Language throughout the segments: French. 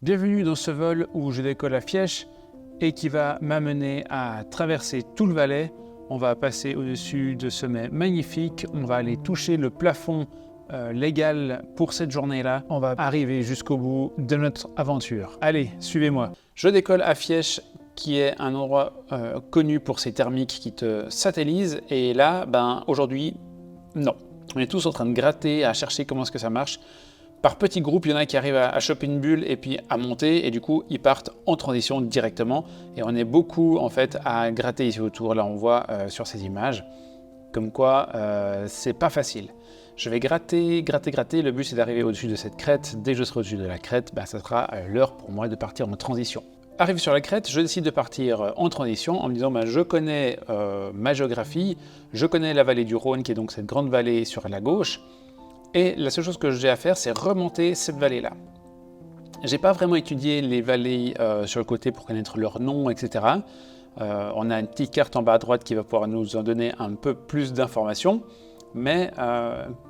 Bienvenue dans ce vol où je décolle à Fièche et qui va m'amener à traverser tout le Valais. On va passer au-dessus de sommets magnifiques, on va aller toucher le plafond légal pour cette journée-là. On va arriver jusqu'au bout de notre aventure. Allez, suivez-moi. Je décolle à Fièche, qui est un endroit connu pour ses thermiques qui te satellisent. Et là, aujourd'hui, non. On est tous en train de gratter, à chercher comment est-ce que ça marche. Par petits groupes, il y en a qui arrivent à choper une bulle et puis à monter, et du coup, ils partent en transition directement. Et on est beaucoup, en fait, à gratter ici autour. Là, on voit sur ces images, comme quoi c'est pas facile. Je vais gratter. Le but, c'est d'arriver au-dessus de cette crête. Dès que je serai au-dessus de la crête, ça sera l'heure pour moi de partir en transition. Arrive sur la crête, je décide de partir en transition en me disant je connais ma géographie, je connais la vallée du Rhône, qui est donc cette grande vallée sur la gauche. Et la seule chose que j'ai à faire, c'est remonter cette vallée-là. J'ai pas vraiment étudié les vallées sur le côté pour connaître leur nom, etc. On a une petite carte en bas à droite qui va pouvoir nous en donner un peu plus d'informations. Mais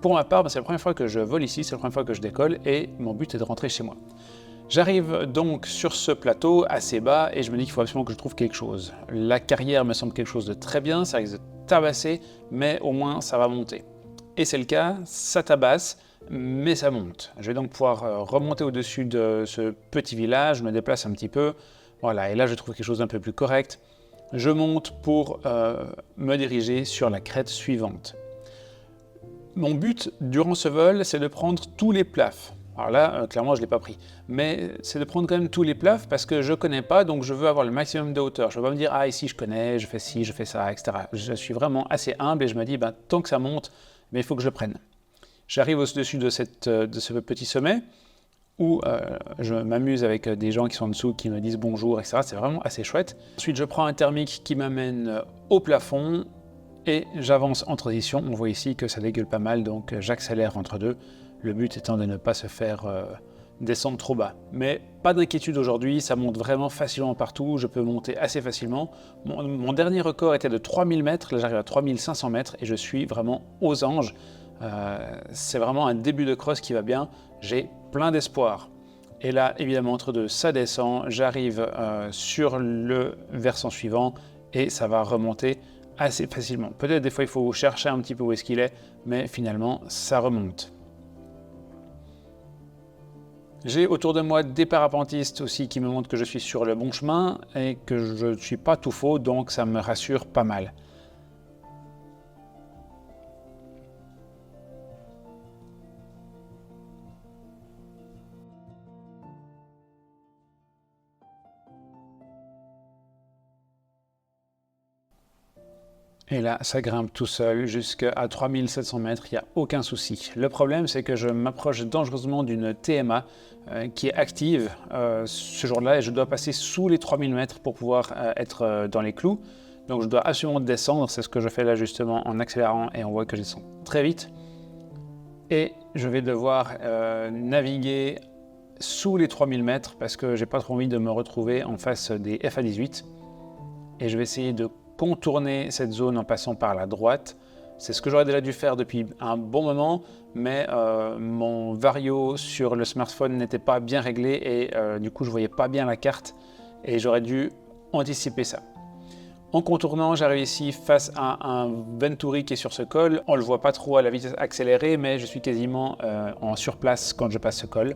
pour ma part, c'est la première fois que je vole ici, c'est la première fois que je décolle et mon but est de rentrer chez moi. J'arrive donc sur ce plateau assez bas et je me dis qu'il faut absolument que je trouve quelque chose. La carrière me semble quelque chose de très bien, ça risque de tabasser, mais au moins ça va monter. Et c'est le cas, ça tabasse, mais ça monte. Je vais donc pouvoir remonter au-dessus de ce petit village, je me déplace un petit peu. Voilà, et là je trouve quelque chose d'un peu plus correct. Je monte pour me diriger sur la crête suivante. Mon but durant ce vol, c'est de prendre tous les plafs. Alors là, clairement, je ne l'ai pas pris. Mais c'est de prendre quand même tous les plafs parce que je ne connais pas, donc je veux avoir le maximum de hauteur. Je ne veux pas me dire, ici je connais, je fais ci, je fais ça, etc. Je suis vraiment assez humble et je me dis, tant que ça monte, mais il faut que je le prenne. J'arrive au-dessus de ce petit sommet où je m'amuse avec des gens qui sont en dessous, qui me disent bonjour, etc. C'est vraiment assez chouette. Ensuite, je prends un thermique qui m'amène au plafond et j'avance en transition. On voit ici que ça dégueule pas mal, donc j'accélère entre deux. Le but étant de ne pas se faire descendre trop bas. Mais pas d'inquiétude aujourd'hui, ça monte vraiment facilement partout, je peux monter assez facilement. Mon dernier record était de 3000 mètres, là j'arrive à 3500 mètres et je suis vraiment aux anges. C'est vraiment un début de cross qui va bien, j'ai plein d'espoir. Et là, évidemment, entre deux, ça descend, j'arrive sur le versant suivant et ça va remonter assez facilement. Peut-être des fois il faut chercher un petit peu où est-ce qu'il est, mais finalement ça remonte. J'ai autour de moi des parapentistes aussi qui me montrent que je suis sur le bon chemin et que je ne suis pas tout faux, donc ça me rassure pas mal. Et là, ça grimpe tout seul jusqu'à 3700 mètres, il n'y a aucun souci. Le problème, c'est que je m'approche dangereusement d'une TMA qui est active ce jour-là et je dois passer sous les 3000 mètres pour pouvoir être dans les clous. Donc je dois absolument descendre, c'est ce que je fais là justement en accélérant et on voit que je descends très vite. Et je vais devoir naviguer sous les 3000 mètres parce que j'ai pas trop envie de me retrouver en face des FA-18. Et je vais essayer de contourner cette zone en passant par la droite. C'est ce que j'aurais déjà dû faire depuis un bon moment, mais mon vario sur le smartphone n'était pas bien réglé et du coup je voyais pas bien la carte et j'aurais dû anticiper ça. En contournant, j'arrive ici face à un Venturi qui est sur ce col. On ne le voit pas trop à la vitesse accélérée, mais je suis quasiment en surplace quand je passe ce col.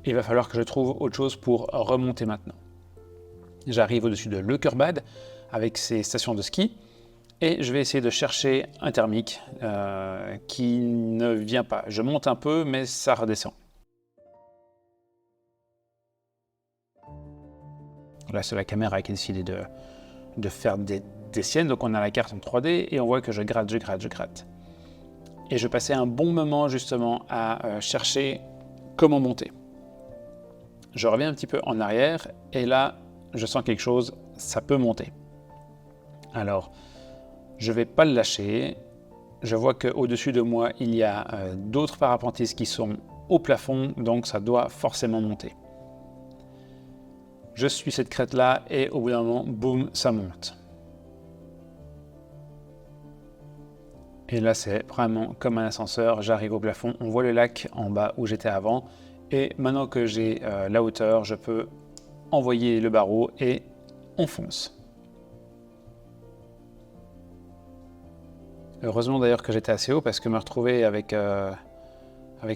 Il va falloir que je trouve autre chose pour remonter maintenant. J'arrive au-dessus de Leukerbad avec ses stations de ski et je vais essayer de chercher un thermique qui ne vient pas. Je monte un peu, mais ça redescend. Là, c'est la caméra qui a décidé de faire des siennes. Donc, on a la carte en 3D et on voit que je gratte. Et je passais un bon moment justement à chercher comment monter. Je reviens un petit peu en arrière et là, je sens quelque chose, ça peut monter. Alors, je ne vais pas le lâcher. Je vois qu'au-dessus de moi, il y a d'autres parapentistes qui sont au plafond, donc ça doit forcément monter. Je suis cette crête-là et au bout d'un moment, boum, ça monte. Et là, c'est vraiment comme un ascenseur. J'arrive au plafond, on voit le lac en bas où j'étais avant. Et maintenant que j'ai la hauteur, je peux envoyer le barreau et on fonce. Heureusement d'ailleurs que j'étais assez haut parce que me retrouver avec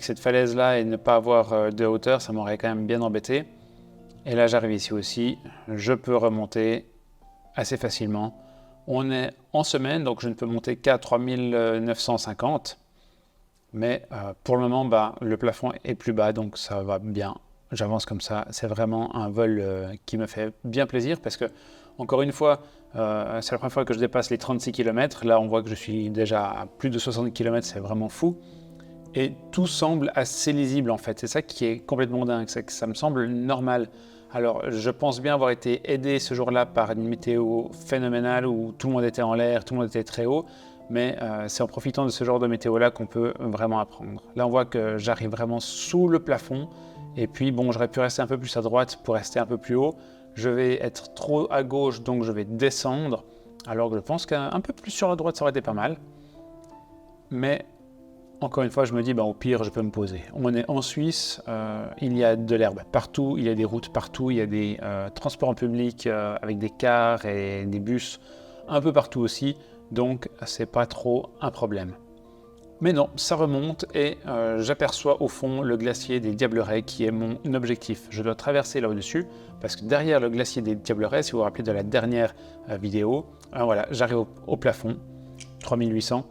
cette falaise-là et ne pas avoir de hauteur, ça m'aurait quand même bien embêté. Et là, j'arrive ici aussi. Je peux remonter assez facilement. On est en semaine, donc je ne peux monter qu'à 3950. Mais pour le moment, le plafond est plus bas, donc ça va bien. J'avance comme ça. C'est vraiment un vol qui me fait bien plaisir parce que, encore une fois, c'est la première fois que je dépasse les 36 km. Là, on voit que je suis déjà à plus de 60 km, c'est vraiment fou. Et tout semble assez lisible en fait. C'est ça qui est complètement dingue, c'est que ça me semble normal. Alors, je pense bien avoir été aidé ce jour-là par une météo phénoménale où tout le monde était en l'air, tout le monde était très haut. Mais c'est en profitant de ce genre de météo-là qu'on peut vraiment apprendre. Là, on voit que j'arrive vraiment sous le plafond. Et puis, bon, j'aurais pu rester un peu plus à droite pour rester un peu plus haut. Je vais être trop à gauche, donc je vais descendre. Alors que je pense qu'un peu plus sur la droite, ça aurait été pas mal. Mais encore une fois, je me dis, au pire, je peux me poser. On est en Suisse, il y a de l'herbe partout, il y a des routes partout, il y a des transports en public avec des cars et des bus un peu partout aussi. Donc, c'est pas trop un problème. Mais non, ça remonte et j'aperçois au fond le glacier des Diablerets qui est mon objectif. Je dois traverser là au-dessus parce que derrière le glacier des Diablerets, si vous vous rappelez de la dernière vidéo, voilà, j'arrive au plafond, 3800.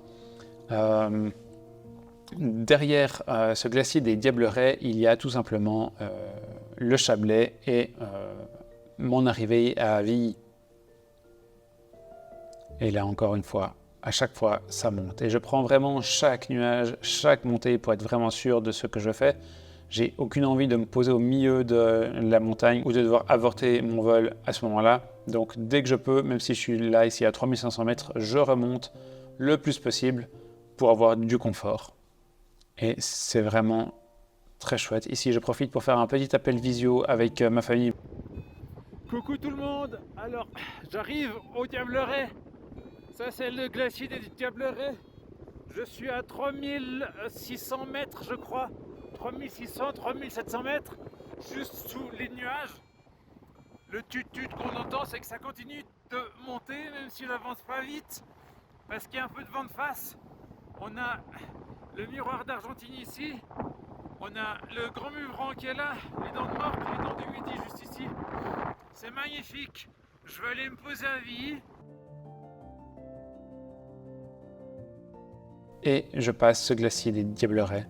Derrière ce glacier des Diablerets, il y a tout simplement le Chablais et mon arrivée à Villy. Et là, encore une fois, à chaque fois, ça monte. Et je prends vraiment chaque nuage, chaque montée pour être vraiment sûr de ce que je fais. J'ai aucune envie de me poser au milieu de la montagne ou de devoir avorter mon vol à ce moment-là. Donc, dès que je peux, même si je suis là, ici à 3500 mètres, je remonte le plus possible pour avoir du confort. Et c'est vraiment très chouette. Ici, je profite pour faire un petit appel visio avec ma famille. Coucou tout le monde. Alors, j'arrive au Diableret. Ça, c'est le glacier des Diablerets. Je suis à 3600 mètres, je crois. 3600, 3700 mètres, juste sous les nuages. Le tut-tut qu'on entend, c'est que ça continue de monter, même si j'avance pas vite, parce qu'il y a un peu de vent de face. On a le miroir d'Argentine ici. On a le grand muvran qui est là, les dents de Morte, les dents du Midi juste ici. C'est magnifique. Je vais aller me poser à Villy. Et je passe ce glacier des Diablerets.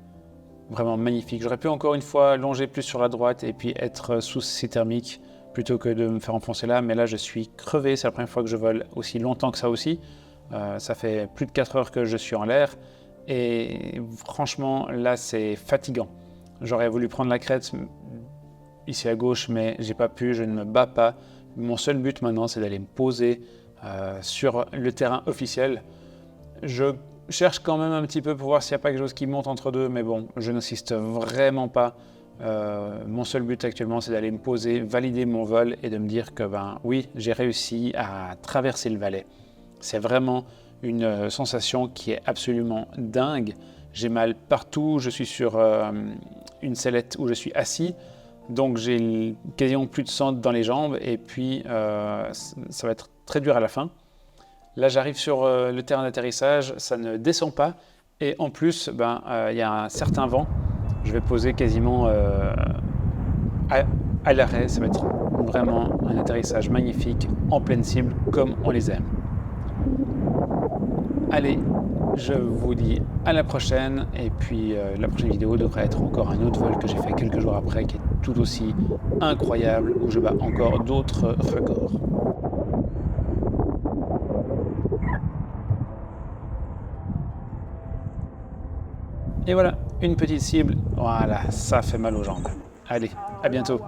Vraiment magnifique. J'aurais pu encore une fois longer plus sur la droite et puis être sous ces thermiques plutôt que de me faire enfoncer là. Mais là, je suis crevé. C'est la première fois que je vole aussi longtemps que ça aussi. Ça fait plus de 4 heures que je suis en l'air. Et franchement, là, c'est fatigant. J'aurais voulu prendre la crête ici à gauche, mais j'ai pas pu. Je ne me bats pas. Mon seul but maintenant, c'est d'aller me poser sur le terrain officiel. Je cherche quand même un petit peu pour voir s'il n'y a pas quelque chose qui monte entre deux, mais bon, je n'insiste vraiment pas. Mon seul but actuellement, c'est d'aller me poser, valider mon vol et de me dire que oui, j'ai réussi à traverser le Valais. C'est vraiment une sensation qui est absolument dingue. J'ai mal partout, je suis sur une sellette où je suis assis, donc j'ai quasiment plus de sang dans les jambes et puis ça va être très dur à la fin. Là, j'arrive sur le terrain d'atterrissage, ça ne descend pas et en plus, y a un certain vent. Je vais poser quasiment à l'arrêt. Ça va être vraiment un atterrissage magnifique en pleine cible comme on les aime. Allez, je vous dis à la prochaine et puis la prochaine vidéo devrait être encore un autre vol que j'ai fait quelques jours après qui est tout aussi incroyable où je bats encore d'autres records. Et voilà, une petite cible. Voilà, ça fait mal aux jambes. Allez, à bientôt.